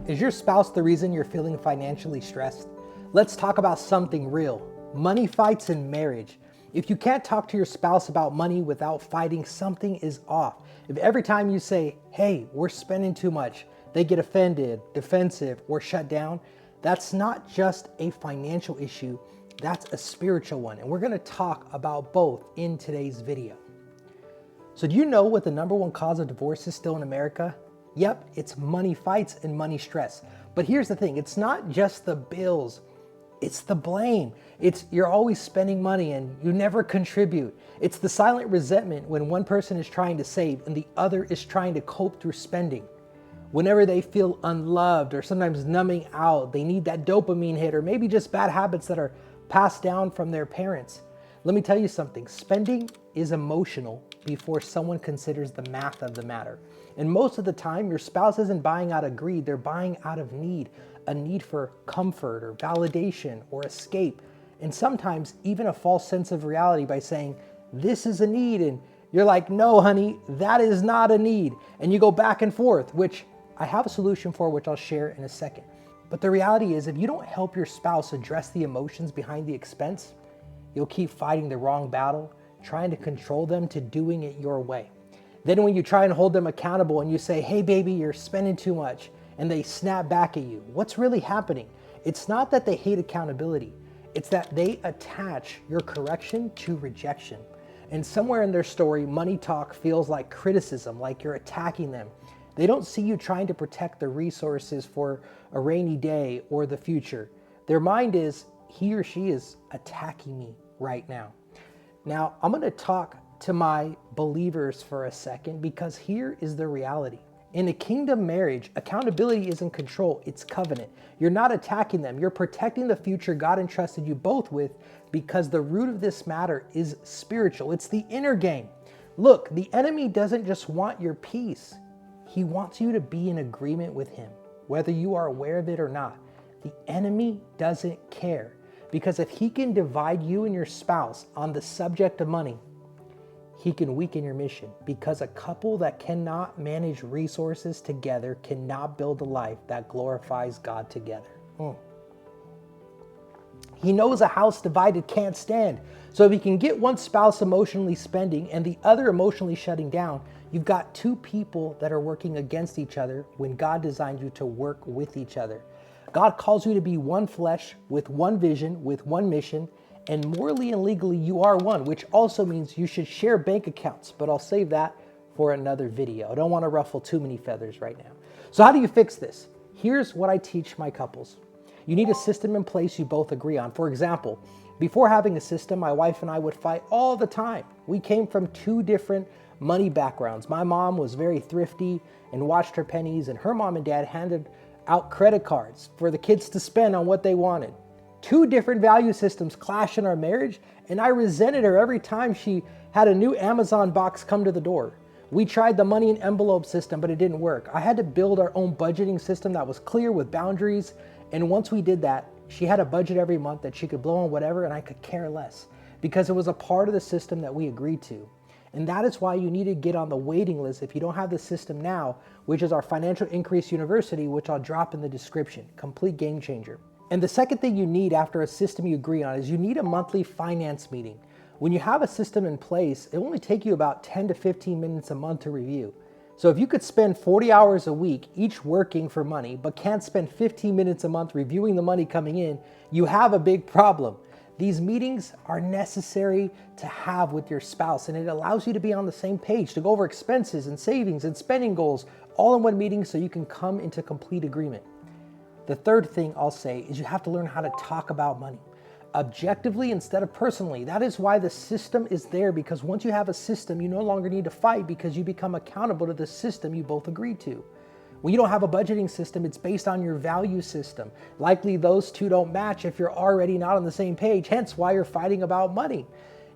Is your spouse the reason you're feeling financially stressed? Let's talk about something real. Money fights in marriage. If you can't talk to your spouse about money without fighting, something is off. If every time you say, hey, we're spending too much, they get offended, defensive, or shut down, that's not just a financial issue, that's a spiritual one. And we're gonna talk about both in today's video. So do you know what the number one cause of divorce is still in America? Yep, it's money fights and money stress. But here's the thing, it's not just the bills, it's the blame. It's you're always spending money and you never contribute. It's the silent resentment when one person is trying to save and the other is trying to cope through spending. Whenever they feel unloved or sometimes numbing out, they need that dopamine hit or maybe just bad habits that are passed down from their parents. Let me tell you something, spending is emotional before someone considers the math of the matter. And most of the time, your spouse isn't buying out of greed, they're buying out of need, a need for comfort or validation or escape. And sometimes even a false sense of reality by saying, this is a need. And you're like, no, honey, that is not a need. And you go back and forth, which I have a solution for, which I'll share in a second. But the reality is, if you don't help your spouse address the emotions behind the expense, you'll keep fighting the wrong battle, trying to control them to doing it your way. Then when you try and hold them accountable and you say, hey baby, you're spending too much, and they snap back at you, what's really happening? It's not that they hate accountability. It's that they attach your correction to rejection. And somewhere in their story, money talk feels like criticism, like you're attacking them. They don't see you trying to protect the resources for a rainy day or the future. Their mind is, he or she is attacking me right now. Now, I'm going to talk to my believers for a second because here is the reality. In a kingdom marriage, accountability isn't control, it's covenant. You're not attacking them, you're protecting the future God entrusted you both with because the root of this matter is spiritual. It's the inner game. Look, the enemy doesn't just want your peace. He wants you to be in agreement with him, whether you are aware of it or not. The enemy doesn't care because if he can divide you and your spouse on the subject of money, he can weaken your mission because a couple that cannot manage resources together cannot build a life that glorifies God together. He knows a house divided can't stand. So if he can get one spouse emotionally spending and the other emotionally shutting down, you've got two people that are working against each other when God designed you to work with each other. God calls you to be one flesh with one vision, with one mission, and morally and legally you are one, which also means you should share bank accounts, but I'll save that for another video. I don't want to ruffle too many feathers right now. So how do you fix this? Here's what I teach my couples. You need a system in place you both agree on. For example, before having a system, my wife and I would fight all the time. We came from two different money backgrounds. My mom was very thrifty and watched her pennies, and her mom and dad handed out credit cards for the kids to spend on what they wanted. Two different value systems clash in our marriage, and I resented her every time she had a new Amazon box come to the door. We tried the money and envelope system, but it didn't work. I had to build our own budgeting system that was clear with boundaries, and once we did that, she had a budget every month that she could blow on whatever, and I could care less because it was a part of the system that we agreed to. And that is why you need to get on the waiting list if you don't have the system now, which is our Financial Increase University, which I'll drop in the description. Complete game changer. And the second thing you need after a system you agree on is you need a monthly finance meeting. When you have a system in place, it will only take you about 10 to 15 minutes a month to review. So if you could spend 40 hours a week each working for money, but can't spend 15 minutes a month reviewing the money coming in, you have a big problem. These meetings are necessary to have with your spouse, and it allows you to be on the same page, to go over expenses and savings and spending goals all in one meeting so you can come into complete agreement. The third thing I'll say is you have to learn how to talk about money objectively instead of personally. That is why the system is there, because once you have a system, you no longer need to fight because you become accountable to the system you both agreed to. When you don't have a budgeting system, it's based on your value system. Likely those two don't match if you're already not on the same page, hence why you're fighting about money.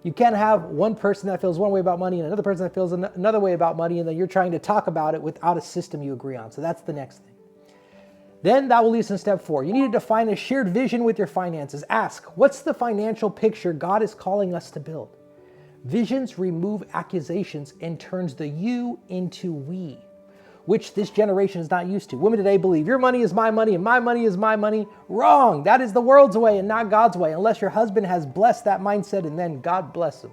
You can't have one person that feels one way about money and another person that feels another way about money, and then you're trying to talk about it without a system you agree on. So that's the next thing. Then that will lead us in step 4. You need to define a shared vision with your finances. Ask, what's the financial picture God is calling us to build? Visions remove accusations and turns the you into we. which this generation is not used to. Women today believe your money is my money and my money is my money. Wrong. That is the world's way and not God's way, unless your husband has blessed that mindset and then God bless him.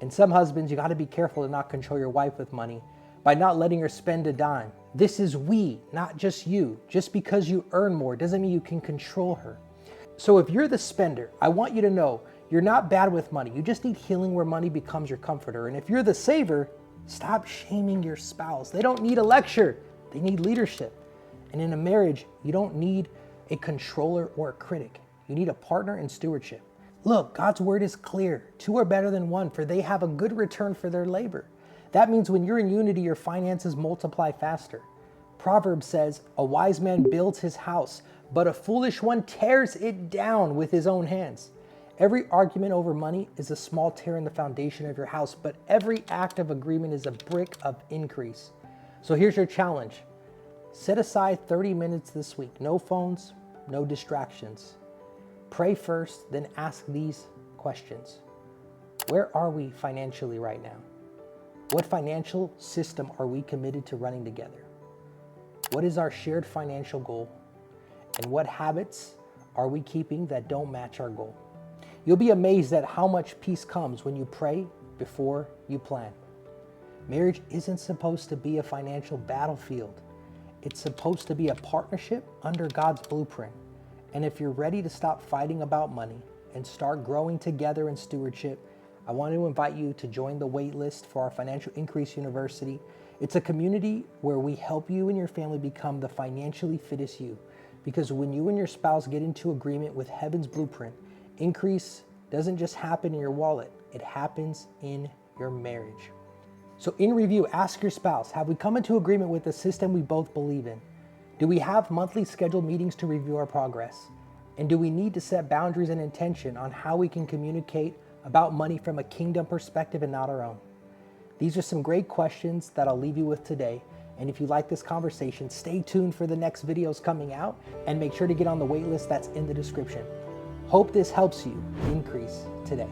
And some husbands, you got to be careful to not control your wife with money by not letting her spend a dime. This is we, not just you. Just because you earn more doesn't mean you can control her. So if you're the spender, I want you to know you're not bad with money. You just need healing where money becomes your comforter. And if you're the saver, stop shaming your spouse. They don't need a lecture. They need leadership. And in a marriage, you don't need a controller or a critic. You need a partner in stewardship. Look, God's word is clear. Two are better than one, for they have a good return for their labor. That means when you're in unity, your finances multiply faster. Proverbs says, a wise man builds his house, but a foolish one tears it down with his own hands. Every argument over money is a small tear in the foundation of your house, but every act of agreement is a brick of increase. So here's your challenge. Set aside 30 minutes this week. No phones, no distractions. Pray first, then ask these questions. Where are we financially right now? What financial system are we committed to running together? What is our shared financial goal? And what habits are we keeping that don't match our goal? You'll be amazed at how much peace comes when you pray before you plan. Marriage isn't supposed to be a financial battlefield. It's supposed to be a partnership under God's blueprint. And if you're ready to stop fighting about money and start growing together in stewardship, I want to invite you to join the wait list for our Financial Increase University. It's a community where we help you and your family become the financially fittest you. Because when you and your spouse get into agreement with heaven's blueprint, increase doesn't just happen in your wallet, it happens in your marriage. So in review, ask your spouse, have we come into agreement with the system we both believe in? Do we have monthly scheduled meetings to review our progress? And do we need to set boundaries and intention on how we can communicate about money from a kingdom perspective and not our own? These are some great questions that I'll leave you with today. And if you like this conversation, stay tuned for the next videos coming out and make sure to get on the wait list that's in the description. Hope this helps you increase today.